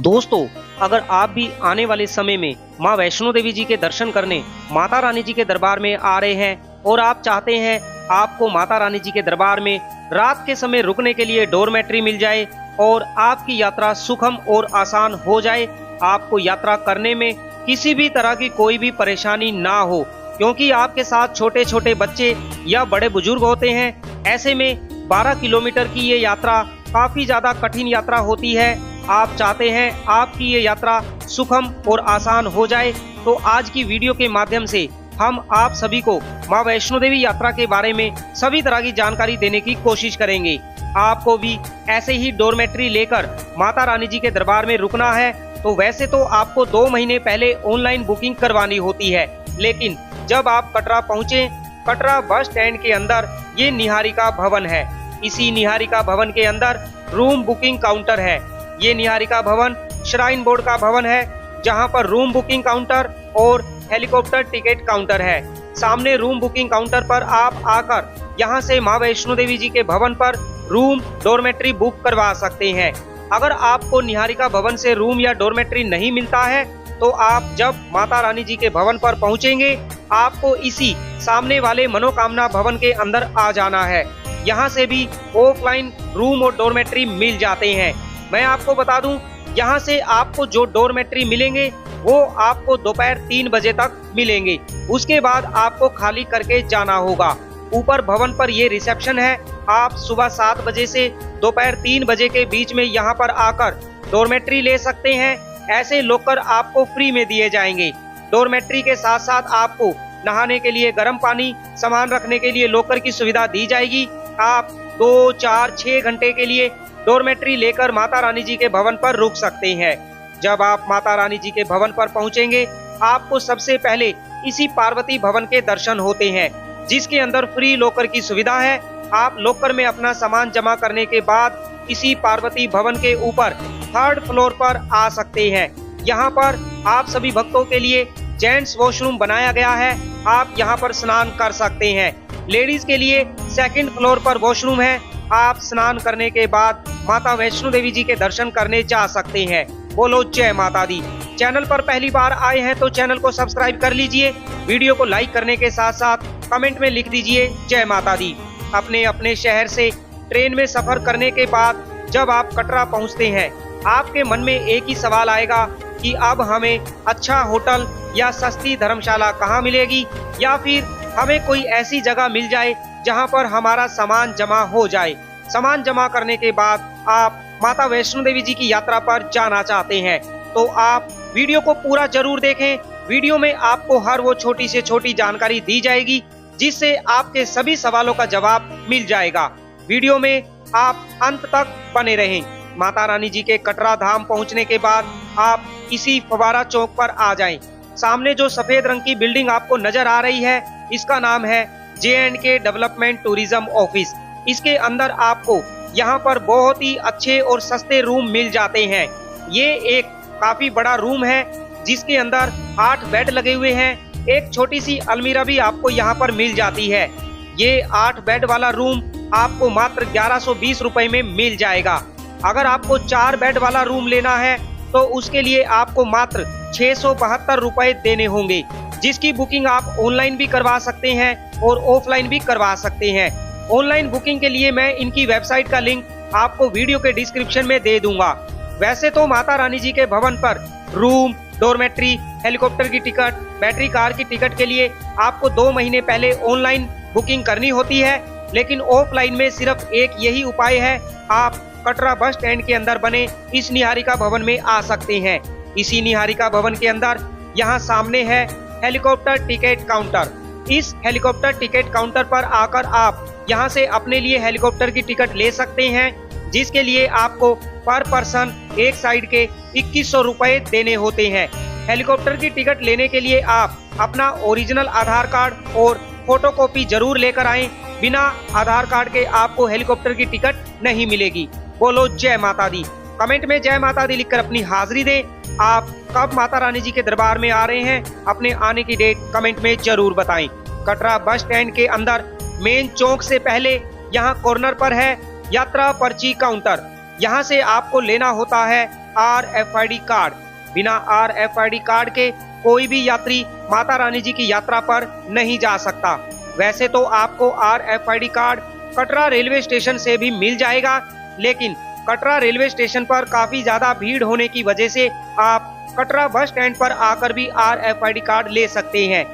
दोस्तों, अगर आप भी आने वाले समय में मां वैष्णो देवी जी के दर्शन करने माता रानी जी के दरबार में आ रहे हैं और आप चाहते हैं आपको माता रानी जी के दरबार में रात के समय रुकने के लिए डोरमेट्री मिल जाए और आपकी यात्रा सुगम और आसान हो जाए, आपको यात्रा करने में किसी भी तरह की कोई भी परेशानी ना हो, क्योंकि आपके साथ छोटे छोटे बच्चे या बड़े बुजुर्ग होते हैं। ऐसे में 12 किलोमीटर की ये यात्रा काफी ज्यादा कठिन यात्रा होती है। आप चाहते हैं आपकी ये यात्रा सुगम और आसान हो जाए, तो आज की वीडियो के माध्यम से हम आप सभी को मां वैष्णो देवी यात्रा के बारे में सभी तरह की जानकारी देने की कोशिश करेंगे। आपको भी ऐसे ही डोरमेट्री लेकर माता रानी जी के दरबार में रुकना है, तो वैसे तो आपको 2 महीने पहले ऑनलाइन बुकिंग करवानी होती है, लेकिन जब आप कटरा पहुँचे, कटरा बस स्टैंड के अंदर ये निहारिका भवन है। इसी निहारिका भवन के अंदर रूम बुकिंग काउंटर है। ये निहारिका भवन श्राइन बोर्ड का भवन है, जहां पर रूम बुकिंग काउंटर और हेलीकॉप्टर टिकट काउंटर है। सामने रूम बुकिंग काउंटर पर आप आकर यहां से मां वैष्णो देवी जी के भवन पर रूम डोरमेट्री बुक करवा सकते हैं। अगर आपको निहारिका भवन से रूम या डोरमेट्री नहीं मिलता है, तो आप जब माता रानी जी के भवन पर पहुंचेंगे, आपको इसी सामने वाले मनोकामना भवन के अंदर आ जाना है। यहाँ से भी ऑफलाइन रूम और डोरमेट्री मिल जाते हैं। मैं आपको बता दूं, यहाँ से आपको जो डोरमेट्री मिलेंगे वो आपको दोपहर 3 बजे तक मिलेंगे। उसके बाद आपको खाली करके जाना होगा। ऊपर भवन पर ये रिसेप्शन है। आप सुबह 7 बजे से दोपहर 3 बजे के बीच में यहाँ पर आकर डोरमेट्री ले सकते हैं। ऐसे लॉकर आपको फ्री में दिए जाएंगे। डोरमेट्री के साथ साथ आपको नहाने के लिए गर्म पानी, सामान रखने के लिए लॉकर की सुविधा दी जाएगी। आप 2, 4, 6 घंटे के लिए डोरमेट्री लेकर माता रानी जी के भवन पर रुक सकते हैं। जब आप माता रानी जी के भवन पर पहुंचेंगे, आपको सबसे पहले इसी पार्वती भवन के दर्शन होते हैं, जिसके अंदर फ्री लॉकर की सुविधा है। आप लॉकर में अपना सामान जमा करने के बाद इसी पार्वती भवन के ऊपर 3rd फ्लोर पर आ सकते हैं। यहाँ पर आप सभी भक्तों के लिए जेंट्स वॉशरूम बनाया गया है। आप यहाँ पर स्नान कर सकते हैं। लेडीज के लिए 2nd फ्लोर पर वॉशरूम है। आप स्नान करने के बाद माता वैष्णो देवी जी के दर्शन करने जा सकते हैं। बोलो जय माता दी। चैनल पर पहली बार आए हैं तो चैनल को सब्सक्राइब कर लीजिए। वीडियो को लाइक करने के साथ साथ कमेंट में लिख दीजिए जय माता दी। अपने अपने शहर से ट्रेन में सफर करने के बाद जब आप कटरा पहुंचते हैं, आपके मन में एक ही सवाल आएगा कि अब हमें अच्छा होटल या सस्ती धर्मशाला कहाँ मिलेगी, या फिर हमें कोई ऐसी जगह मिल जाए जहां पर हमारा सामान जमा हो जाए। सामान जमा करने के बाद आप माता वैष्णो देवी जी की यात्रा पर जाना चाहते हैं, तो आप वीडियो को पूरा जरूर देखें। वीडियो में आपको हर वो छोटी से छोटी जानकारी दी जाएगी, जिससे आपके सभी सवालों का जवाब मिल जाएगा। वीडियो में आप अंत तक बने रहें। माता रानी जी के कटरा धाम पहुंचने के बाद आप इसी फवारा चौक पर आ जाएं। सामने जो सफेद रंग की बिल्डिंग आपको नजर आ रही है, इसका नाम है J&K डेवलपमेंट टूरिज्म ऑफिस। इसके अंदर आपको यहाँ पर बहुत ही अच्छे और सस्ते रूम मिल जाते हैं। ये एक काफी बड़ा रूम है, जिसके अंदर 8 बेड लगे हुए हैं। एक छोटी सी अलमीरा भी आपको यहाँ पर मिल जाती है। ये 8 बेड वाला रूम आपको मात्र 1120 रुपए में मिल जाएगा। अगर आपको 4 बेड वाला रूम लेना है, तो उसके लिए आपको मात्र 672 रुपए देने होंगे, जिसकी बुकिंग आप ऑनलाइन भी करवा सकते हैं और ऑफलाइन भी करवा सकते हैं। ऑनलाइन बुकिंग के लिए मैं इनकी वेबसाइट का लिंक आपको वीडियो के डिस्क्रिप्शन में दे दूंगा। वैसे तो माता रानी जी के भवन पर रूम, डोरमेट्री, हेलीकॉप्टर की टिकट, बैटरी कार की टिकट के लिए आपको 2 महीने पहले ऑनलाइन बुकिंग करनी होती है, लेकिन ऑफलाइन में सिर्फ एक यही उपाय है। आप कटरा बस स्टैंड के अंदर बने इस निहारिका भवन में आ सकते हैं। इसी निहारिका भवन के अंदर यहाँ सामने है हेलीकॉप्टर टिकट काउंटर। इस हेलीकॉप्टर टिकट काउंटर पर आकर आप यहाँ से अपने लिए हेलीकॉप्टर की टिकट ले सकते हैं, जिसके लिए आपको पर पर्सन एक साइड के 2100 रुपए देने होते हैं। हेलीकॉप्टर की टिकट लेने के लिए आप अपना ओरिजिनल आधार कार्ड और फोटोकॉपी जरूर लेकर आएं। बिना आधार कार्ड के आपको हेलीकॉप्टर की टिकट नहीं मिलेगी। बोलो जय माता दी। कमेंट में जय माता दी लिखकर अपनी हाजिरी दें। आप कब माता रानी जी के दरबार में आ रहे हैं, अपने आने की डेट कमेंट में जरूर बताएं। कटरा बस स्टैंड के अंदर मेन चौक से पहले यहाँ कॉर्नर पर है यात्रा पर्ची काउंटर। यहाँ से आपको लेना होता है RFID कार्ड। बिना RFID कार्ड के कोई भी यात्री माता रानी जी की यात्रा पर नहीं जा सकता। वैसे तो आपको RFID card Katra railway station से भी मिल जाएगा, लेकिन कटरा रेलवे स्टेशन पर काफी ज्यादा भीड़ होने की वजह से आप कटरा बस स्टैंड पर आकर भी RFID कार्ड ले सकते हैं।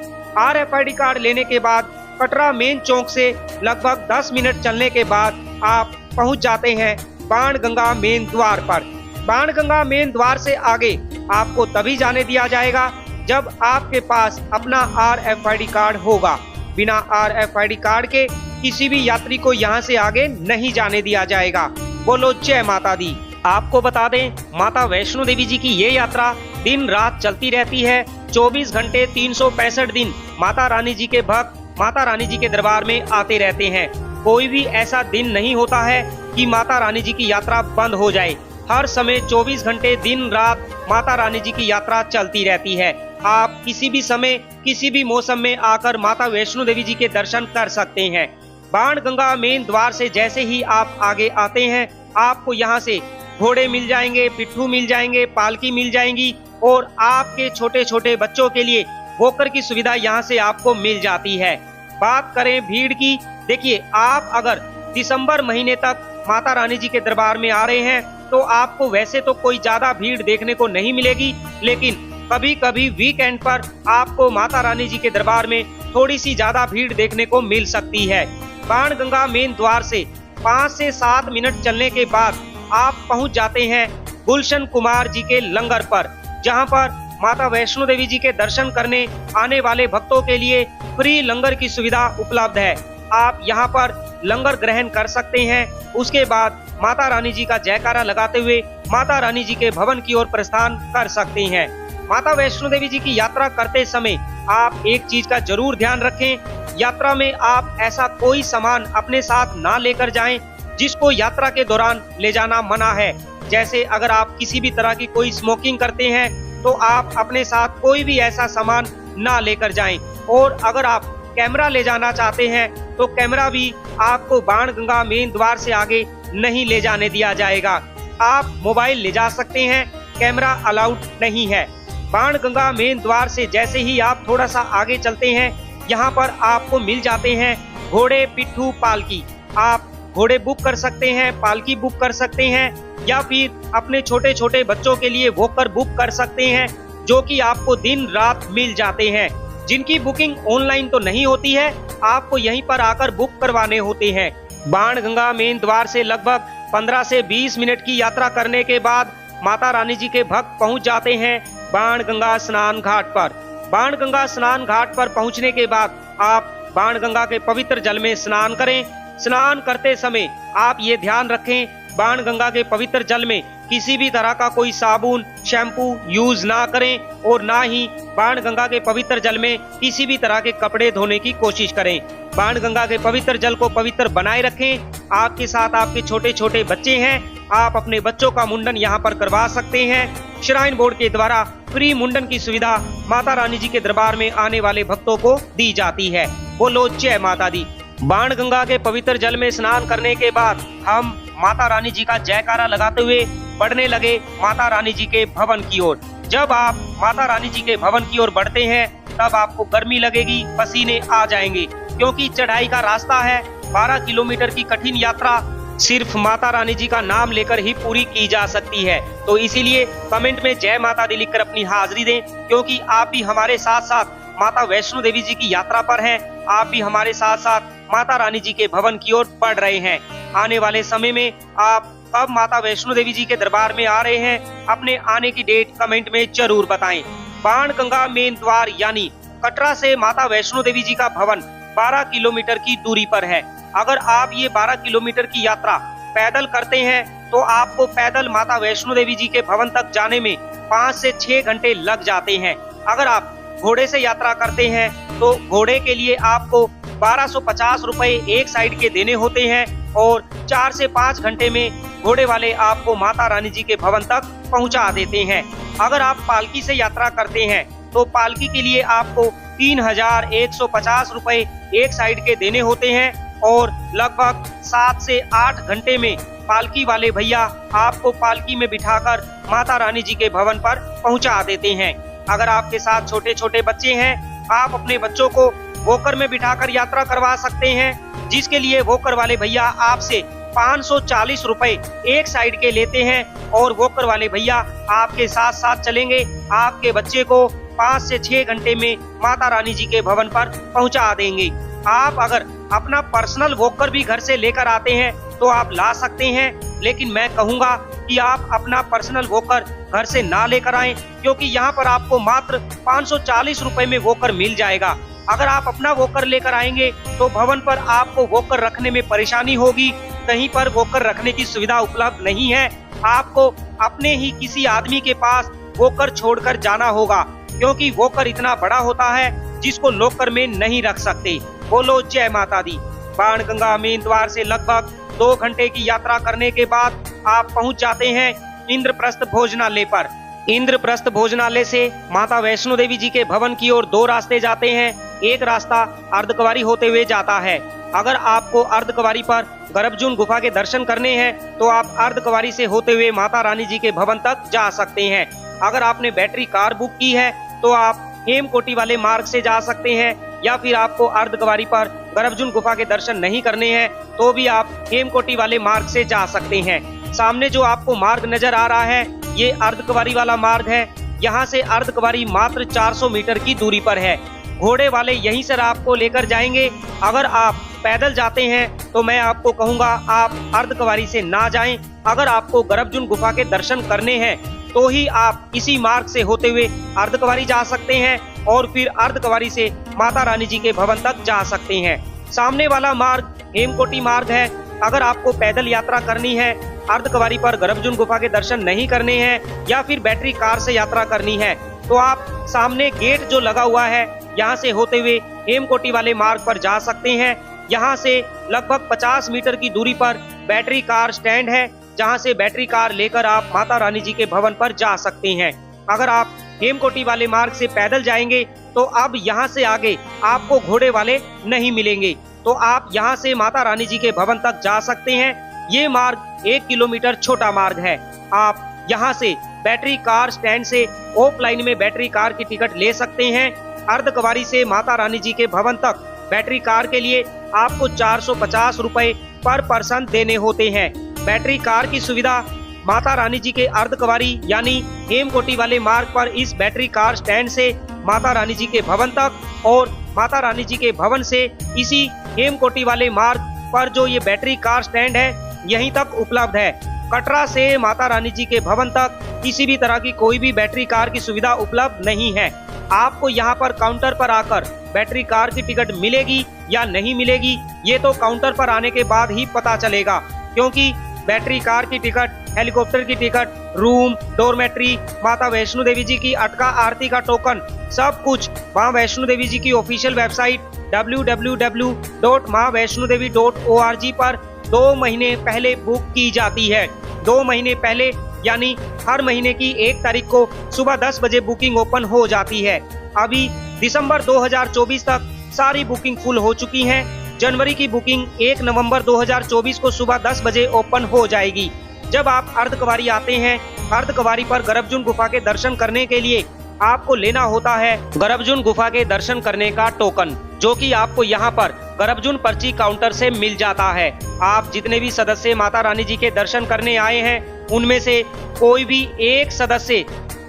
RFID कार्ड लेने के बाद कटरा मेन चौक से लगभग 10 मिनट चलने के बाद आप पहुंच जाते हैं बाणगंगा मेन द्वार पर। बाणगंगा मेन द्वार से आगे आपको तभी जाने दिया जाएगा जब आपके पास अपना RFID कार्ड होगा। बिना RFID कार्ड के किसी भी यात्री को यहां से आगे नहीं जाने दिया जाएगा। बोलो जय माता दी। आपको बता दें, माता वैष्णो देवी जी की ये यात्रा दिन रात चलती रहती है। 24 घंटे 365 दिन माता रानी जी के भक्त माता रानी जी के दरबार में आते रहते हैं। कोई भी ऐसा दिन नहीं होता है कि माता रानी जी की यात्रा बंद हो जाए। हर समय 24 घंटे दिन रात माता रानी जी की यात्रा चलती रहती है। आप किसी भी समय किसी भी मौसम में आकर माता वैष्णो देवी जी के दर्शन कर सकते हैं। बाणगंगा मेन द्वार से जैसे ही आप आगे आते हैं, आपको यहाँ से घोड़े मिल जाएंगे, पिट्ठू मिल जाएंगे, पालकी मिल जाएंगी और आपके छोटे छोटे बच्चों के लिए वॉकर की सुविधा यहाँ से आपको मिल जाती है। बात करें भीड़ की, देखिए आप अगर दिसंबर महीने तक माता रानी जी के दरबार में आ रहे हैं तो आपको वैसे तो कोई ज्यादा भीड़ देखने को नहीं मिलेगी, लेकिन कभी कभी वीकेंड पर आपको माता रानी जी के दरबार में थोड़ी सी ज्यादा भीड़ देखने को मिल सकती है। बाणगंगा मेन द्वार से 5 से 7 मिनट चलने के बाद आप पहुंच जाते हैं गुलशन कुमार जी के लंगर पर, जहां पर माता वैष्णो देवी जी के दर्शन करने आने वाले भक्तों के लिए फ्री लंगर की सुविधा उपलब्ध है। आप यहां पर लंगर ग्रहण कर सकते हैं। उसके बाद माता रानी जी का जयकारा लगाते हुए माता रानी जी के भवन की ओर प्रस्थान कर सकते हैं। माता वैष्णो देवी जी की यात्रा करते समय आप एक चीज का जरूर ध्यान रखें, यात्रा में आप ऐसा कोई सामान अपने साथ ना लेकर जाएं जिसको यात्रा के दौरान ले जाना मना है। जैसे अगर आप किसी भी तरह की कोई स्मोकिंग करते हैं तो आप अपने साथ कोई भी ऐसा सामान ना लेकर जाएं। और अगर आप कैमरा ले जाना चाहते हैं तो कैमरा भी आपको बाणगंगा मेन द्वार से आगे नहीं ले जाने दिया जाएगा। आप मोबाइल ले जा सकते हैं, कैमरा अलाउड नहीं है। बाणगंगा मेन द्वार से जैसे ही आप थोड़ा सा आगे चलते हैं, यहाँ पर आपको मिल जाते हैं घोड़े, पिट्ठू, पालकी। आप घोड़े बुक कर सकते हैं, पालकी बुक कर सकते हैं या फिर अपने छोटे छोटे बच्चों के लिए वॉकर बुक कर सकते हैं, जो कि आपको दिन रात मिल जाते हैं। जिनकी बुकिंग ऑनलाइन तो नहीं होती है, आपको यहीं पर आकर बुक करवाने होते हैं। बाणगंगा मेन द्वार से लगभग 15 से 20 मिनट की यात्रा करने के बाद माता रानी जी के भक्त पहुंच जाते हैं बाणगंगा स्नान घाट पर। बाणगंगा स्नान घाट पर पहुंचने के बाद आप बाणगंगा के पवित्र जल में स्नान करें। स्नान करते समय आप ये ध्यान रखें, बाणगंगा के पवित्र जल में किसी भी तरह का कोई साबुन, शैम्पू यूज ना करें और ना ही बाणगंगा के पवित्र जल में किसी भी तरह के कपड़े धोने की कोशिश करें। बाणगंगा के पवित्र जल को पवित्र बनाए रखें। आपके साथ आपके छोटे छोटे बच्चे हैं, आप अपने बच्चों का मुंडन यहाँ पर करवा सकते हैं। श्राइन बोर्ड के द्वारा फ्री मुंडन की सुविधा माता रानी जी के दरबार में आने वाले भक्तों को दी जाती है। बोलो जय माता दी। बाणगंगा के पवित्र जल में स्नान करने के बाद हम माता रानी जी का जयकारा लगाते हुए बढ़ने लगे माता रानी जी के भवन की ओर। जब आप माता रानी जी के भवन की ओर बढ़ते हैं तब आपको गर्मी लगेगी, पसीने आ जाएंगे, क्योंकि चढ़ाई का रास्ता है। 12 किलोमीटर की कठिन यात्रा सिर्फ माता रानी जी का नाम लेकर ही पूरी की जा सकती है। तो इसीलिए कमेंट में जय माता दी लिखकर अपनी हाजिरी दें, क्योंकि आप भी हमारे साथ साथ माता वैष्णो देवी जी की यात्रा पर हैं। आप भी हमारे साथ साथ माता रानी जी के भवन की ओर बढ़ रहे हैं। आने वाले समय में आप कब माता वैष्णो देवी जी के दरबार में आ रहे हैं, अपने आने की डेट कमेंट में जरूर बताएं। बाणगंगा मेन द्वार यानी कटरा से माता वैष्णो देवी जी का भवन 12 किलोमीटर की दूरी पर है। अगर आप ये 12 किलोमीटर की यात्रा पैदल करते हैं तो आपको पैदल माता वैष्णो देवी जी के भवन तक जाने में 5 से 6 घंटे लग जाते हैं। अगर आप घोड़े से यात्रा करते हैं तो घोड़े के लिए आपको 1250 रुपए एक साइड के देने होते हैं और 4 से 5 घंटे में घोड़े वाले आपको माता रानी जी के भवन तक पहुंचा देते हैं। अगर आप पालकी से यात्रा करते हैं तो पालकी के लिए आपको 3,150 रुपए एक साइड के देने होते हैं और लगभग 7 से 8 घंटे में पालकी वाले भैया आपको पालकी में बिठाकर माता रानी जी के भवन पर पहुंचा देते हैं। अगर आपके साथ छोटे छोटे बच्चे हैं, आप अपने बच्चों को वॉकर में बिठाकर यात्रा करवा सकते हैं, जिसके लिए वॉकर वाले भैया आपसे 540 रुपए एक साइड के लेते हैं और वॉकर वाले भैया आपके साथ साथ चलेंगे। आपके बच्चे को 5 से 6 घंटे में माता रानी जी के भवन पर पहुंचा देंगे। आप अगर अपना पर्सनल वॉकर भी घर से लेकर आते हैं तो आप ला सकते हैं, लेकिन मैं कहूंगा कि आप अपना पर्सनल वॉकर घर से ना लेकर आएं, क्योंकि यहाँ पर आपको मात्र 540 रुपए में वॉकर मिल जाएगा। अगर आप अपना वॉकर लेकर आएंगे तो भवन पर आपको वॉकर रखने में परेशानी होगी। कहीं पर वॉकर रखने की सुविधा उपलब्ध नहीं है, आपको अपने ही किसी आदमी के पास वॉकर छोड़कर जाना होगा, क्योंकि वॉकर इतना बड़ा होता है जिसको लॉकर में नहीं रख सकते। बोलो जय माता दी। बाणगंगा मेन द्वार से लगभग 2 घंटे की यात्रा करने के बाद आप पहुंच जाते हैं इंद्रप्रस्थ भोजनालय पर। इंद्रप्रस्थ भोजनालय से माता वैष्णो देवी जी के भवन की ओर 2 रास्ते जाते हैं। एक रास्ता अर्धकुंवारी होते हुए जाता है। अगर आपको अर्धकुंवारी पर गर्भजून गुफा के दर्शन करने हैं तो आप अर्धकुंवारी से होते हुए माता रानी जी के भवन तक जा सकते हैं। अगर आपने बैटरी कार बुक की है तो आप हेमकोटी वाले मार्ग से जा सकते हैं, या फिर आपको अर्धकुंवारी पर गर्भजून गुफा के दर्शन नहीं करने हैं तो भी आप हेमकोटी वाले मार्ग से जा सकते हैं। सामने जो आपको मार्ग नजर आ रहा है ये अर्धकुंवारी वाला मार्ग है। यहाँ से अर्धकुंवारी मात्र 400 मीटर की दूरी पर है। घोड़े वाले यहीं से आपको लेकर जाएंगे। अगर आप पैदल जाते हैं तो मैं आपको कहूँगा आप अर्धकुंवारी से ना जाएं। अगर आपको गर्भजून गुफा के दर्शन करने हैं तो ही आप इसी मार्ग से होते हुए अर्धकुंवारी जा सकते हैं और फिर अर्धकुंवारी से माता रानी जी के भवन तक जा सकते हैं। सामने वाला मार्ग हेमकोटी मार्ग है। अगर आपको पैदल यात्रा करनी है, अर्धकुंवारी पर गर्भजून गुफा के दर्शन नहीं करने हैं या फिर बैटरी कार से यात्रा करनी है तो आप सामने गेट जो लगा हुआ है यहाँ से होते हुए हेमकोटी वाले मार्ग पर जा सकते हैं। यहाँ से लगभग 50 मीटर की दूरी पर बैटरी कार स्टैंड है, जहाँ से बैटरी कार लेकर आप माता रानी जी के भवन पर जा सकते हैं। अगर आप हेमकोटी वाले मार्ग से पैदल जाएंगे तो अब यहाँ से आगे आपको घोड़े वाले नहीं मिलेंगे, तो आप यहाँ से माता रानी जी के भवन तक जा सकते हैं। ये मार्ग 1 किलोमीटर छोटा मार्ग है। आप यहाँ से बैटरी कार स्टैंड से ऑफलाइन में बैटरी कार की टिकट ले सकते हैं। अर्धकुंवारी से माता रानी जी के भवन तक बैटरी कार के लिए आपको 450 रुपए पर पर्सन देने होते हैं। बैटरी कार की सुविधा माता रानी जी के अर्धकुंवारी यानी हेमकोटी वाले मार्ग पर इस बैटरी कार स्टैंड से माता रानी जी के भवन तक और माता रानी जी के भवन से इसी हेमकोटी वाले मार्ग पर जो ये बैटरी कार स्टैंड है यहीं तक उपलब्ध है। कटरा से माता रानी जी के भवन तक किसी भी तरह की कोई भी बैटरी कार की सुविधा उपलब्ध नहीं है। आपको यहाँ पर काउंटर पर आकर बैटरी कार की टिकट मिलेगी या नहीं मिलेगी ये तो काउंटर पर आने के बाद ही पता चलेगा, क्योंकि बैटरी कार की टिकट, हेलीकॉप्टर की टिकट, रूम, डोरमेट्री, माता वैष्णो देवी जी की अटका आरती का टोकन, सब कुछ माँ वैष्णो देवी जी की ऑफिशियल वेबसाइट www.maavaishnodevi.org पर 2 महीने पहले बुक की जाती है। 2 महीने पहले यानी हर महीने की 1 तारीख को सुबह 10 बजे बुकिंग ओपन हो जाती है। अभी दिसंबर 2024 तक सारी बुकिंग फुल हो चुकी हैं। जनवरी की बुकिंग 1 नवंबर 2024 को सुबह 10 बजे ओपन हो जाएगी। जब आप अर्धकुंवारी आते हैं, अर्धकुंवारी पर गर्भजून गुफा के दर्शन करने के लिए आपको लेना होता है गर्भजून गुफा के दर्शन करने का टोकन, जो कि आपको यहाँ पर गर्भजून पर्ची काउंटर से मिल जाता है। आप जितने भी सदस्य माता रानी जी के दर्शन करने आए हैं उनमें से कोई भी एक सदस्य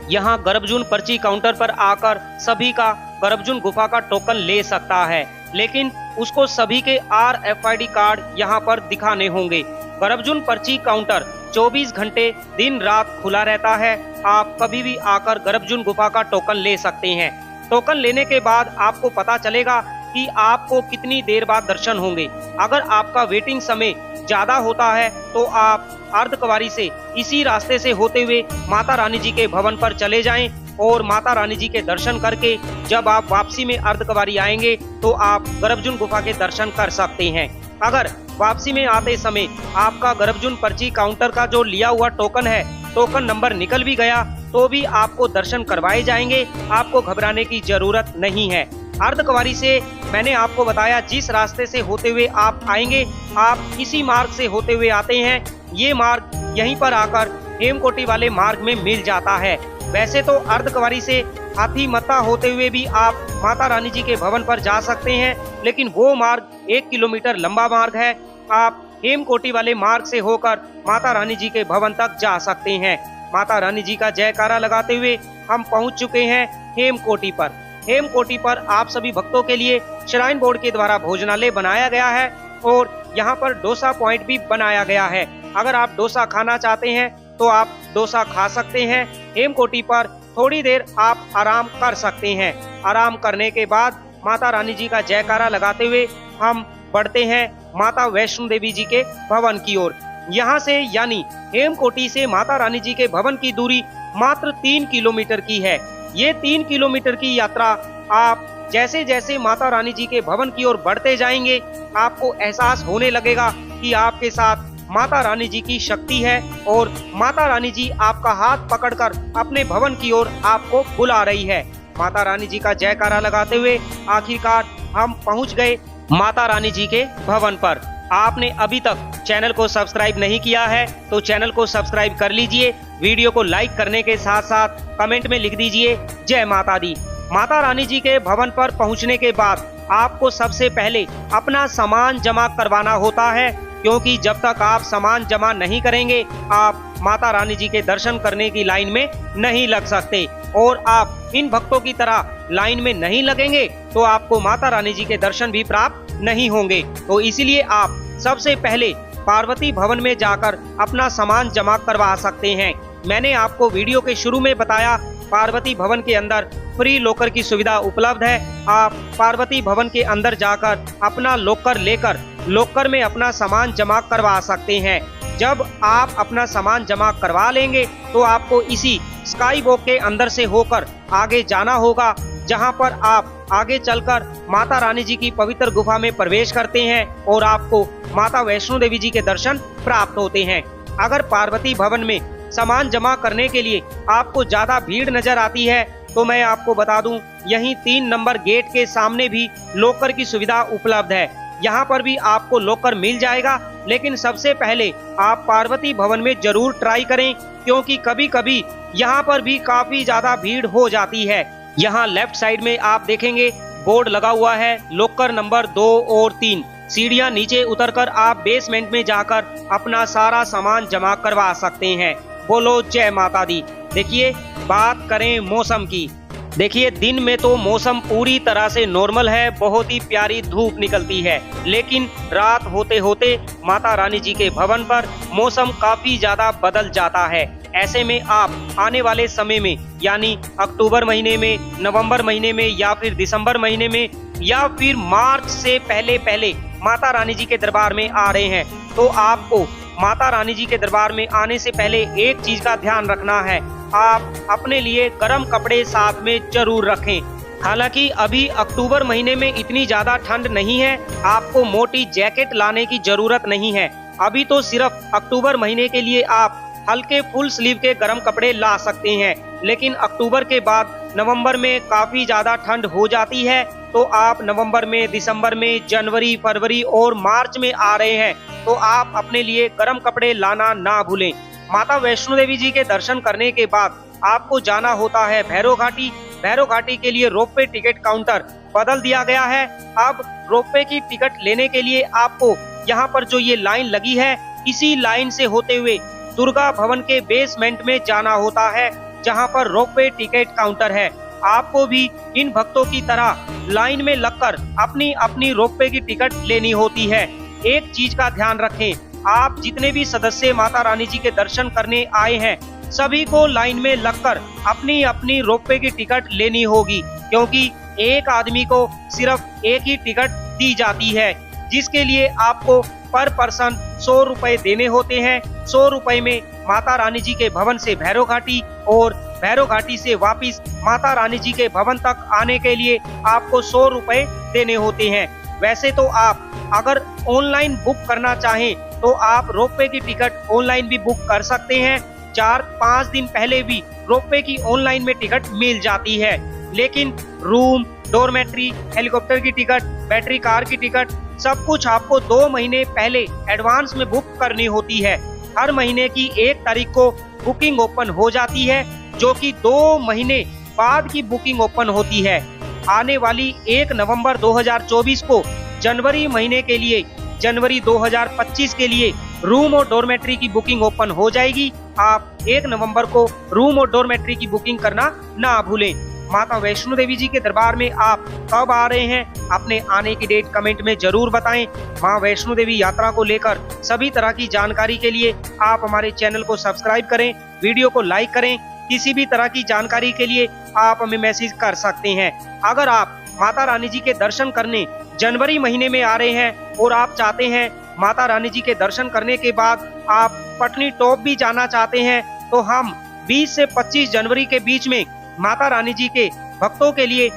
यहाँ गर्भजून पर्ची काउंटर पर आकर सभी का गर्भजून गुफा का टोकन ले सकता है, लेकिन उसको सभी के RFID कार्ड यहाँ पर दिखाने होंगे। गर्भजून पर्ची काउंटर 24 घंटे दिन रात खुला रहता है। आप कभी भी आकर गर्भजून गुफा का टोकन ले सकते हैं। टोकन लेने के बाद आपको पता चलेगा कि आपको कितनी देर बाद दर्शन होंगे। अगर आपका वेटिंग समय ज्यादा होता है तो आप अर्धकुंवारी से इसी रास्ते से होते हुए माता रानी जी के भवन पर चले जाएं और माता रानी जी के दर्शन करके जब आप वापसी में अर्धकुंवारी आएंगे तो आप गर्भजून गुफा के दर्शन कर सकते हैं। अगर वापसी में आते समय आपका गर्भजून पर्ची काउंटर का जो लिया हुआ टोकन है, टोकन नंबर निकल भी गया तो भी आपको दर्शन करवाए जाएंगे। आपको घबराने की जरूरत नहीं है। अर्धकुंवारी से मैंने आपको बताया जिस रास्ते से होते हुए आप आएंगे, आप इसी मार्ग से होते हुए आते हैं। ये मार्ग यहीं पर आकर हेमकोटी वाले मार्ग में मिल जाता है। वैसे तो अर्धकुंवारी से हाथी मत्ता होते हुए भी आप माता रानी जी के भवन पर जा सकते हैं, लेकिन वो मार्ग 1 किलोमीटर लंबा मार्ग है। आप हेमकोटी वाले मार्ग से होकर माता रानी जी के भवन तक जा सकते हैं। माता रानी जी का जयकारा लगाते हुए हम पहुंच चुके हैं हेमकोटी पर। हेमकोटी पर आप सभी भक्तों के लिए श्राइन बोर्ड के द्वारा भोजनालय बनाया गया है और यहाँ पर डोसा पॉइंट भी बनाया गया है। अगर आप डोसा खाना चाहते हैं तो आप डोसा खा सकते हैं। हेमकोटी पर थोड़ी देर आप आराम कर सकते हैं। आराम करने के बाद माता रानी जी का जयकारा लगाते हुए हम बढ़ते हैं माता वैष्णो देवी जी के भवन की ओर। यहाँ से यानी हेमकोटी से माता रानी जी के भवन की दूरी मात्र 3 किलोमीटर की है। ये 3 किलोमीटर की यात्रा आप जैसे जैसे माता रानी जी के भवन की ओर बढ़ते जाएंगे, आपको एहसास होने लगेगा कि आपके साथ माता रानी जी की शक्ति है और माता रानी जी आपका हाथ पकड़कर अपने भवन की ओर आपको बुला रही है। माता रानी जी का जयकारा लगाते हुए आखिरकार हम पहुंच गए माता रानी जी के भवन पर। आपने अभी तक चैनल को सब्सक्राइब नहीं किया है तो चैनल को सब्सक्राइब कर लीजिए। वीडियो को लाइक करने के साथ साथ कमेंट में लिख दीजिए जय माता दी। माता रानी जी के भवन पर पहुंचने के बाद आपको सबसे पहले अपना सामान जमा करवाना होता है, क्योंकि जब तक आप सामान जमा नहीं करेंगे आप माता रानी जी के दर्शन करने की लाइन में नहीं लग सकते। और आप इन भक्तों की तरह लाइन में नहीं लगेंगे तो आपको माता रानी जी के दर्शन भी प्राप्त नहीं होंगे। तो इसीलिए आप सबसे पहले पार्वती भवन में जाकर अपना सामान जमा करवा सकते हैं। मैंने आपको वीडियो के शुरू में बताया पार्वती भवन के अंदर फ्री लॉकर की सुविधा उपलब्ध है। आप पार्वती भवन के अंदर जाकर अपना लॉकर लेकर लॉकर में अपना सामान जमा करवा सकते हैं। जब आप अपना सामान जमा करवा लेंगे तो आपको इसी स्काई वॉक के अंदर से होकर आगे जाना होगा, जहां पर आप आगे चलकर माता रानी जी की पवित्र गुफा में प्रवेश करते हैं और आपको माता वैष्णो देवी जी के दर्शन प्राप्त होते हैं। अगर पार्वती भवन में सामान जमा करने के लिए आपको ज्यादा भीड़ नजर आती है तो मैं आपको बता दूं, यहीं 3 नंबर गेट के सामने भी लॉकर की सुविधा उपलब्ध है। यहाँ पर भी आपको लॉकर मिल जाएगा, लेकिन सबसे पहले आप पार्वती भवन में जरूर ट्राई करें, क्योंकि कभी कभी यहाँ पर भी काफी ज्यादा भीड़ हो जाती है। यहाँ लेफ्ट साइड में आप देखेंगे बोर्ड लगा हुआ है लॉकर नंबर 2 और 3। सीढ़ियाँ नीचे उतरकर आप बेसमेंट में जाकर अपना सारा सामान जमा करवा सकते हैं। बोलो जय माता दी। देखिए, बात करें मौसम की, देखिए दिन में तो मौसम पूरी तरह से नॉर्मल है, बहुत ही प्यारी धूप निकलती है, लेकिन रात होते होते माता रानी जी के भवन पर मौसम काफी ज्यादा बदल जाता है। ऐसे में आप आने वाले समय में यानी अक्टूबर महीने में, नवंबर महीने में या फिर दिसंबर महीने में या फिर मार्च से पहले पहले माता रानी जी के दरबार में आ रहे हैं तो आपको माता रानी जी के दरबार में आने से पहले एक चीज का ध्यान रखना है, आप अपने लिए गर्म कपड़े साथ में जरूर रखें। हालांकि अभी अक्टूबर महीने में इतनी ज्यादा ठंड नहीं है, आपको मोटी जैकेट लाने की जरूरत नहीं है। अभी तो सिर्फ अक्टूबर महीने के लिए आप हल्के फुल स्लीव के गर्म कपड़े ला सकते हैं, लेकिन अक्टूबर के बाद नवंबर में काफी ज्यादा ठंड हो जाती है, तो आप नवंबर में, दिसंबर में, जनवरी, फरवरी और मार्च में आ रहे हैं तो आप अपने लिए गर्म कपड़े लाना ना भूलें। माता वैष्णो देवी जी के दर्शन करने के बाद आपको जाना होता है भैरव घाटी। भैरव घाटी के लिए रोपवे टिकट काउंटर बदल दिया गया है। अब रोपवे की टिकट लेने के लिए आपको यहाँ पर जो ये लाइन लगी है, इसी लाइन से होते हुए दुर्गा भवन के बेसमेंट में जाना होता है, जहाँ पर रोपवे टिकट काउंटर है। आपको भी इन भक्तों की तरह लाइन में लगकर अपनी अपनी रोपवे की टिकट लेनी होती है। एक चीज का ध्यान रखें, आप जितने भी सदस्य माता रानी जी के दर्शन करने आए हैं सभी को लाइन में लगकर अपनी अपनी रोपवे की टिकट लेनी होगी, क्योंकि एक आदमी को सिर्फ एक ही टिकट दी जाती है, जिसके लिए आपको पर पर्सन 100 रुपए देने होते हैं। 100 रुपए में माता रानी जी के भवन से भैरव घाटी और भैरव घाटी से वापिस माता रानी जी के भवन तक आने के लिए आपको 100 रुपए देने होते हैं। वैसे तो आप अगर ऑनलाइन बुक करना चाहें तो आप रोपवे की टिकट ऑनलाइन भी बुक कर सकते हैं। 4-5 दिन पहले भी रोपवे की ऑनलाइन में टिकट मिल जाती है। लेकिन रूम, डॉर्मेट्री, हेलीकॉप्टर की टिकट, बैटरी कार की टिकट सब कुछ आपको 2 महीने पहले एडवांस में बुक करनी होती है। हर महीने की 1 तारीख को बुकिंग ओपन हो जाती है, जो कि 2 महीने बाद की बुकिंग ओपन होती है। आने वाली 1 नवंबर 2024 को जनवरी महीने के लिए, जनवरी 2025 के लिए रूम और डॉर्मेट्री की बुकिंग ओपन हो जाएगी। आप 1 नवंबर को रूम और डॉर्मेट्री की बुकिंग करना ना भूलें। माता वैष्णो देवी जी के दरबार में आप कब आ रहे हैं, अपने आने की डेट कमेंट में जरूर बताएं। मां वैष्णो देवी यात्रा को लेकर सभी तरह की जानकारी के लिए आप हमारे चैनल को सब्सक्राइब करें, वीडियो को लाइक करें। किसी भी तरह की जानकारी के लिए आप हमें मैसेज कर सकते हैं। अगर आप माता रानी जी के दर्शन करने जनवरी महीने में आ रहे हैं और आप चाहते हैं माता रानी जी के दर्शन करने के बाद आप पटनी टॉप भी जाना चाहते हैं, तो हम 20 से 25 जनवरी के बीच में माता रानी जी के भक्तों के लिए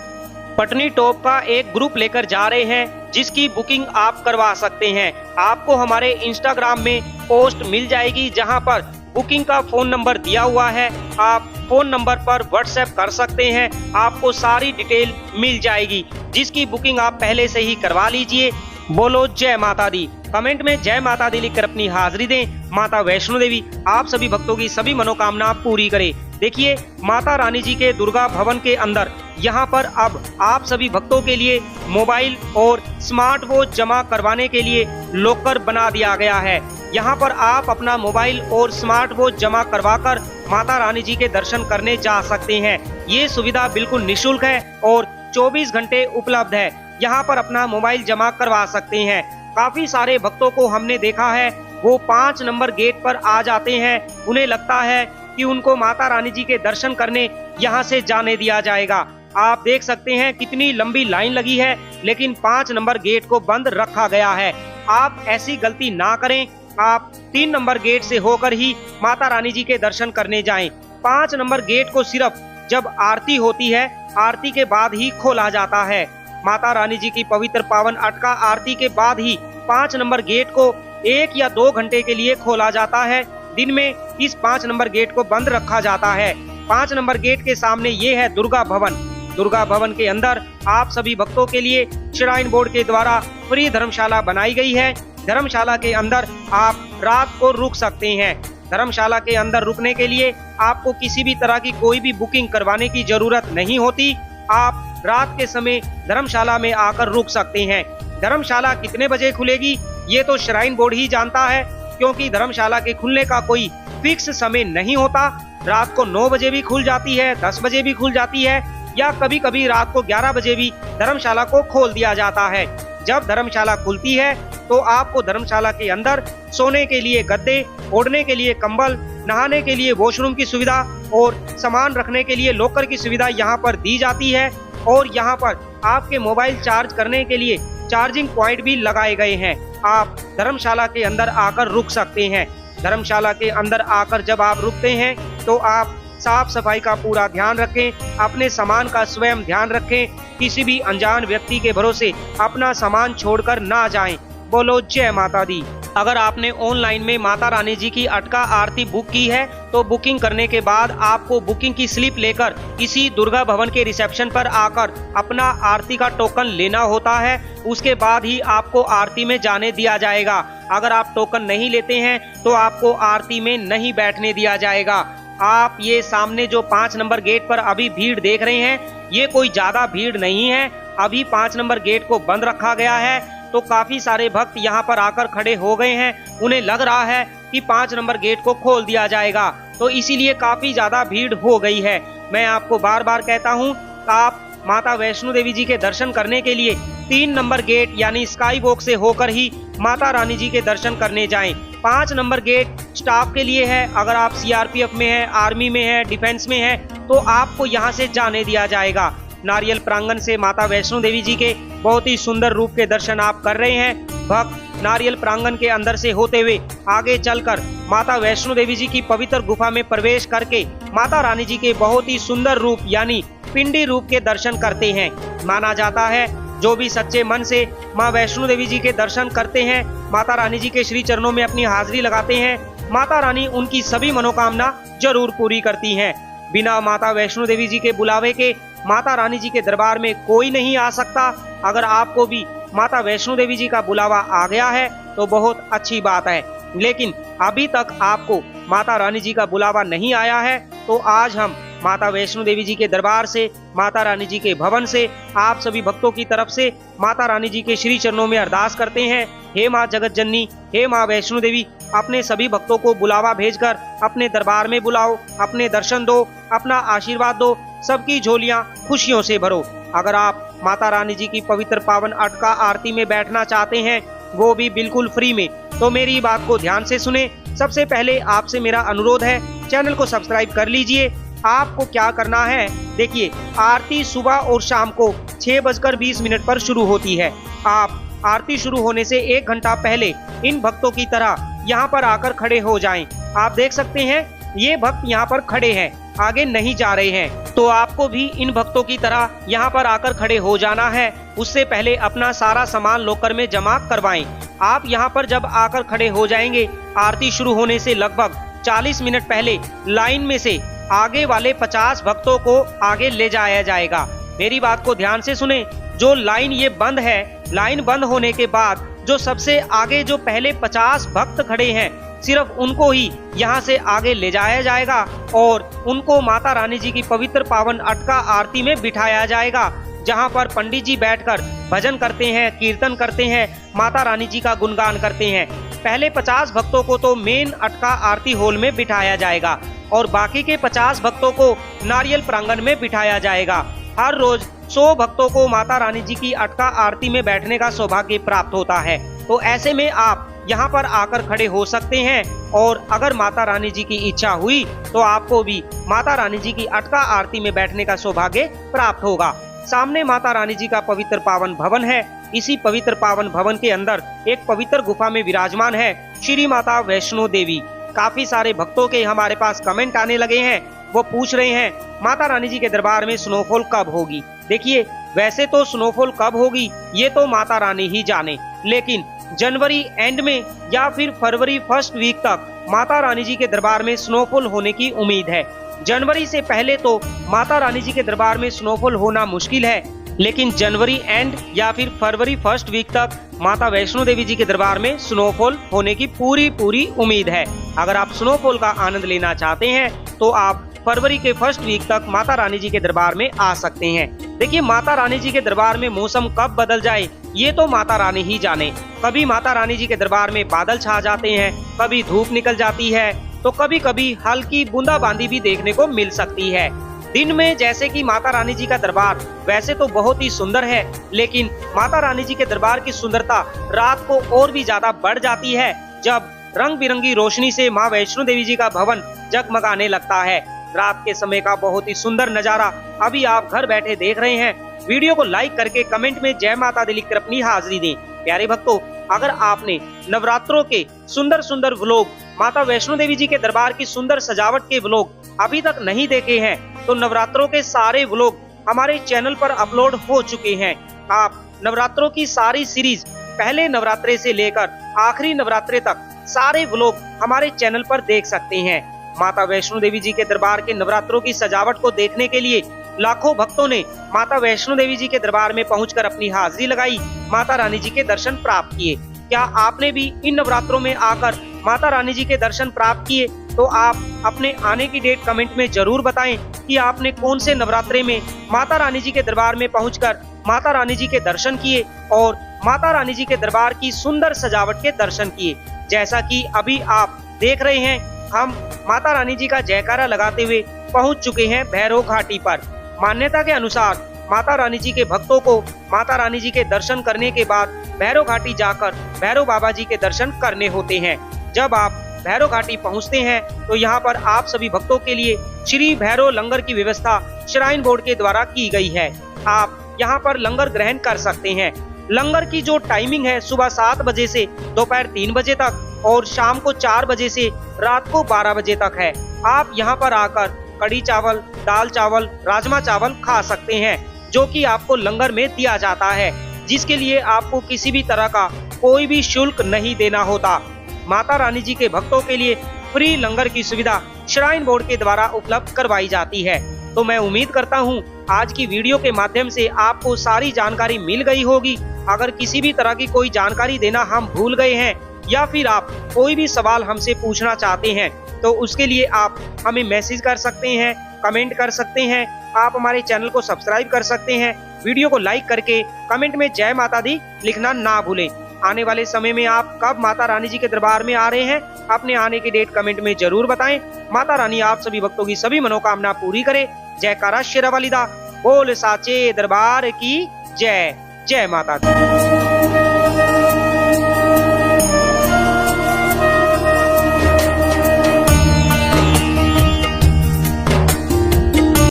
पटनी टॉप का एक ग्रुप लेकर जा रहे हैं, जिसकी बुकिंग आप करवा सकते हैं। आपको हमारे इंस्टाग्राम में पोस्ट मिल जाएगी, जहां पर बुकिंग का फोन नंबर दिया हुआ है। आप फोन नंबर पर व्हाट्सएप कर सकते हैं, आपको सारी डिटेल मिल जाएगी, जिसकी बुकिंग आप पहले से ही करवा लीजिए। बोलो जय माता दी। कमेंट में जय माता दी लिखकर अपनी हाजिरी दें। माता वैष्णो देवी आप सभी भक्तों की सभी मनोकामना पूरी करे। देखिए, माता रानी जी के दुर्गा भवन के अंदर यहाँ पर अब आप सभी भक्तों के लिए मोबाइल और स्मार्ट वॉच जमा करवाने के लिए लॉकर बना दिया गया है। यहाँ पर आप अपना मोबाइल और स्मार्ट वॉच जमा करवाकर माता रानी जी के दर्शन करने जा सकते हैं। ये सुविधा बिल्कुल निःशुल्क है और 24 घंटे उपलब्ध है। यहाँ पर अपना मोबाइल जमा करवा सकते हैं। काफी सारे भक्तों को हमने देखा है, वो 5 नंबर गेट पर आ जाते हैं। उन्हें लगता है कि उनको माता रानी जी के दर्शन करने यहाँ से जाने दिया जाएगा। आप देख सकते हैं कितनी लंबी लाइन लगी है, लेकिन 5 नंबर गेट को बंद रखा गया है। आप ऐसी गलती ना करें, आप 3 नंबर गेट से होकर ही माता रानी जी के दर्शन करने जाएं। 5 नंबर गेट को सिर्फ जब आरती होती है, आरती के बाद ही खोला जाता है। माता रानी जी की पवित्र पावन अटका आरती के बाद ही 5 नंबर गेट को 1 या 2 घंटे के लिए खोला जाता है। दिन में इस 5 नंबर गेट को बंद रखा जाता है। 5 नंबर गेट के सामने ये है दुर्गा भवन। दुर्गा भवन के अंदर आप सभी भक्तों के लिए श्राइन बोर्ड के द्वारा फ्री धर्मशाला बनाई गई है। धर्मशाला के अंदर आप रात को रुक सकते हैं। धर्मशाला के अंदर रुकने के लिए आपको किसी भी तरह की कोई भी बुकिंग करवाने की जरूरत नहीं होती। आप रात के समय धर्मशाला में आकर रुक सकते हैं। धर्मशाला कितने बजे खुलेगी ये तो श्राइन बोर्ड ही जानता है, क्योंकि धर्मशाला के खुलने का कोई फिक्स समय नहीं होता। रात को 9 बजे भी खुल जाती है, 10 बजे भी खुल जाती है, या कभी कभी रात को 11 बजे भी धर्मशाला को खोल दिया जाता है। जब धर्मशाला खुलती है तो आपको धर्मशाला के अंदर सोने के लिए गद्दे, ओढ़ने के लिए कंबल, नहाने के लिए वॉशरूम की सुविधा और सामान रखने के लिए लॉकर की सुविधा यहाँ पर दी जाती है। और यहाँ पर आपके मोबाइल चार्ज करने के लिए चार्जिंग पॉइंट भी लगाए गए हैं। आप धर्मशाला के अंदर आकर रुक सकते हैं। धर्मशाला के अंदर आकर जब आप रुकते हैं तो आप साफ सफाई का पूरा ध्यान रखें, अपने सामान का स्वयं ध्यान रखें। किसी भी अनजान व्यक्ति के भरोसे अपना सामान छोड़कर ना जाएं। बोलो जय माता दी। अगर आपने ऑनलाइन में माता रानी जी की अटका आरती बुक की है तो बुकिंग करने के बाद आपको बुकिंग की स्लिप लेकर इसी दुर्गा भवन के रिसेप्शन पर आकर अपना आरती का टोकन लेना होता है। उसके बाद ही आपको आरती में जाने दिया जाएगा। अगर आप टोकन नहीं लेते हैं तो आपको आरती में नहीं बैठने दिया जाएगा। आप ये सामने जो 5 नंबर गेट पर अभी भीड़ देख रहे हैं, ये कोई ज्यादा भीड़ नहीं है। अभी 5 नंबर गेट को बंद रखा गया है, तो काफी सारे भक्त यहाँ पर आकर खड़े हो गए हैं। उन्हें लग रहा है कि 5 नंबर गेट को खोल दिया जाएगा, तो इसीलिए काफी ज्यादा भीड़ हो गई है। मैं आपको बार बार कहता हूँ, आप माता वैष्णो देवी जी के दर्शन करने के लिए 3 नंबर गेट यानी स्काई वॉक से होकर ही माता रानी जी के दर्शन करने जाएं। 5 नंबर गेट स्टाफ के लिए है। अगर आप सीआरपीएफ में है, आर्मी में है, डिफेंस में है, तो आपको यहाँ से जाने दिया जाएगा। नारियल प्रांगण से माता वैष्णो देवी जी के बहुत ही सुंदर रूप के दर्शन आप कर रहे हैं। भक्त नारियल प्रांगण के अंदर से होते हुए आगे चलकर माता वैष्णो देवी जी की पवित्र गुफा में प्रवेश करके माता रानी जी के बहुत ही सुंदर रूप यानी पिंडी रूप के दर्शन करते हैं। माना जाता है जो भी सच्चे मन से माँ वैष्णो देवी जी के दर्शन करते हैं, माता रानी जी के श्री चरणों में अपनी हाजिरी लगाते हैं, माता रानी उनकी सभी मनोकामना जरूर पूरी करती हैं। बिना माता वैष्णो देवी जी के बुलावे के माता रानी जी के दरबार में कोई नहीं आ सकता। अगर आपको भी माता वैष्णो देवी जी का बुलावा आ गया है तो बहुत अच्छी बात है, लेकिन अभी तक आपको माता रानी जी का बुलावा नहीं आया है तो आज हम माता वैष्णो देवी जी के दरबार से, माता रानी जी के भवन से आप सभी भक्तों की तरफ से माता रानी जी के श्री चरणों में अरदास करते हैं। हे माँ जगत जननी, हे माँ वैष्णो देवी, अपने सभी भक्तों को बुलावा भेजकर अपने दरबार में बुलाओ, अपने दर्शन दो, अपना आशीर्वाद दो, सबकी झोलियां खुशियों से भरो। अगर आप माता रानी जी की पवित्र पावन अटका आरती में बैठना चाहते हैं, वो भी बिल्कुल फ्री में, तो मेरी बात को ध्यान से सुने। सबसे पहले आपसे मेरा अनुरोध है, चैनल को सब्सक्राइब कर लीजिए। आपको क्या करना है, देखिए आरती सुबह और शाम को 6:20 पर शुरू होती है। आप आरती शुरू होने से 1 घंटा पहले इन भक्तों की तरह यहाँ पर आकर खड़े हो जाएं। आप देख सकते हैं ये भक्त यहाँ पर खड़े हैं, आगे नहीं जा रहे हैं, तो आपको भी इन भक्तों की तरह यहाँ पर आकर खड़े हो जाना है। उससे पहले अपना सारा सामान लॉकर में जमा करवाएं। आप यहाँ पर जब आकर खड़े हो जाएंगे, आरती शुरू होने से लगभग 40 मिनट पहले लाइन में से आगे वाले 50 भक्तों को आगे ले जाया जाएगा। मेरी बात को ध्यान से सुने। जो लाइन ये बंद है, लाइन बंद होने के बाद जो सबसे आगे जो पहले 50 भक्त खड़े हैं, सिर्फ उनको ही यहाँ से आगे ले जाया जाएगा और उनको माता रानी जी की पवित्र पावन अटका आरती में बिठाया जाएगा, जहाँ पर पंडित जी बैठकर भजन करते हैं, कीर्तन करते हैं, माता रानी जी का गुणगान करते हैं। पहले 50 भक्तों को तो मेन अटका आरती हॉल में बिठाया जाएगा और बाकी के 50 भक्तों को नारियल प्रांगण में बिठाया जाएगा। हर रोज 100 भक्तों को माता रानी जी की अटका आरती में बैठने का सौभाग्य प्राप्त होता है। तो ऐसे में आप यहाँ पर आकर खड़े हो सकते हैं और अगर माता रानी जी की इच्छा हुई तो आपको भी माता रानी जी की अटका आरती में बैठने का सौभाग्य प्राप्त होगा। सामने माता रानी जी का पवित्र पावन भवन है। इसी पवित्र पावन भवन के अंदर एक पवित्र गुफा में विराजमान है श्री माता वैष्णो देवी। काफी सारे भक्तों के हमारे पास कमेंट आने लगे हैं, वो पूछ रहे हैं माता रानी जी के दरबार में स्नोफॉल कब होगी। देखिए वैसे तो स्नोफॉल कब होगी ये तो माता रानी ही जाने, लेकिन जनवरी एंड में या फिर फरवरी फर्स्ट वीक तक माता रानी जी के दरबार में स्नोफॉल होने की उम्मीद है। जनवरी से पहले तो माता रानी जी के दरबार में स्नोफॉल होना मुश्किल है, लेकिन जनवरी एंड या फिर फरवरी फर्स्ट वीक तक माता वैष्णो देवी जी के दरबार में स्नोफॉल होने की पूरी उम्मीद है। अगर आप स्नोफॉल का आनंद लेना चाहते हैं तो आप फरवरी के फर्स्ट वीक तक माता रानी जी के दरबार में आ सकते हैं। देखिए माता रानी जी के दरबार में मौसम कब बदल जाए ये तो माता रानी ही जाने। कभी माता रानी जी के दरबार में बादल छा जाते हैं, कभी धूप निकल जाती है, तो कभी कभी हल्की बूंदाबांदी भी देखने को मिल सकती है। दिन में जैसे कि माता रानी जी का दरबार वैसे तो बहुत ही सुंदर है, लेकिन माता रानी जी के दरबार की सुंदरता रात को और भी ज्यादा बढ़ जाती है जब रंग बिरंगी रोशनी से माँ वैष्णो देवी जी का भवन जगमगाने लगता है। रात के समय का बहुत ही सुंदर नजारा अभी आप घर बैठे देख रहे हैं। वीडियो को लाइक करके कमेंट में जय माता दी लिखकर अपनी हाजिरी दें। प्यारे भक्तों, अगर आपने नवरात्रों के सुंदर सुंदर व्लॉग, माता वैष्णो देवी जी के दरबार की सुंदर सजावट के व्लॉग अभी तक नहीं देखे हैं तो नवरात्रों के सारे व्लॉग हमारे चैनल पर अपलोड हो चुके हैं। आप नवरात्रों की सारी सीरीज पहले नवरात्रे से लेकर आखिरी नवरात्रे तक सारे व्लॉग हमारे चैनल पर देख सकते हैं। माता वैष्णो देवी जी के दरबार के नवरात्रों की सजावट को देखने के लिए लाखों भक्तों ने माता वैष्णो देवी जी के दरबार में पहुंचकर अपनी हाजिरी लगाई, माता रानी जी के दर्शन प्राप्त किए। क्या आपने भी इन नवरात्रों में आकर माता रानी जी के दर्शन प्राप्त किए? तो आप अपने आने की डेट कमेंट में जरूर बताएं कि आपने कौन से नवरात्रे में माता रानी जी के दरबार में पहुंचकर माता रानी जी के दर्शन किए और माता रानी जी के दरबार की सुंदर सजावट के दर्शन किए। जैसा कि अभी आप देख रहे हैं, हम माता रानी जी का जयकारा लगाते हुए पहुंच चुके हैं भैरव घाटी पर। मान्यता के अनुसार माता रानी जी के भक्तों को माता रानी जी के दर्शन करने के बाद भैरव घाटी जाकर भैरव बाबा जी के दर्शन करने होते हैं। जब आप भैरव घाटी पहुंचते हैं तो यहाँ पर आप सभी भक्तों के लिए श्री भैरव लंगर की व्यवस्था श्राइन बोर्ड के द्वारा की गई है। आप यहाँ पर लंगर ग्रहण कर सकते हैं। लंगर की जो टाइमिंग है सुबह 7 बजे से दोपहर 3 बजे तक और शाम को 4 बजे से रात को 12 बजे तक है। आप यहाँ पर आकर कड़ी चावल, दाल चावल, राजमा चावल खा सकते हैं, जो कि आपको लंगर में दिया जाता है, जिसके लिए आपको किसी भी तरह का कोई भी शुल्क नहीं देना होता। माता रानी जी के भक्तों के लिए फ्री लंगर की सुविधा श्राइन बोर्ड के द्वारा उपलब्ध करवाई जाती है। तो मैं उम्मीद करता हूँ आज की वीडियो के माध्यम से आपको सारी जानकारी मिल गई होगी। अगर किसी भी तरह की कोई जानकारी देना हम भूल गए हैं या फिर आप कोई भी सवाल हमसे पूछना चाहते हैं तो उसके लिए आप हमें मैसेज कर सकते हैं, कमेंट कर सकते हैं, आप हमारे चैनल को सब्सक्राइब कर सकते हैं। वीडियो को लाइक करके कमेंट में जय माता दी लिखना ना भूलें। आने वाले समय में आप कब माता रानी जी के दरबार में आ रहे हैं, अपने आने की डेट कमेंट में जरूर बताएं। माता रानी आप सभी भक्तों की सभी मनोकामना पूरी करे। जयकारा शेरावाली दा बोल साचे दरबार की जय। जय माता दी।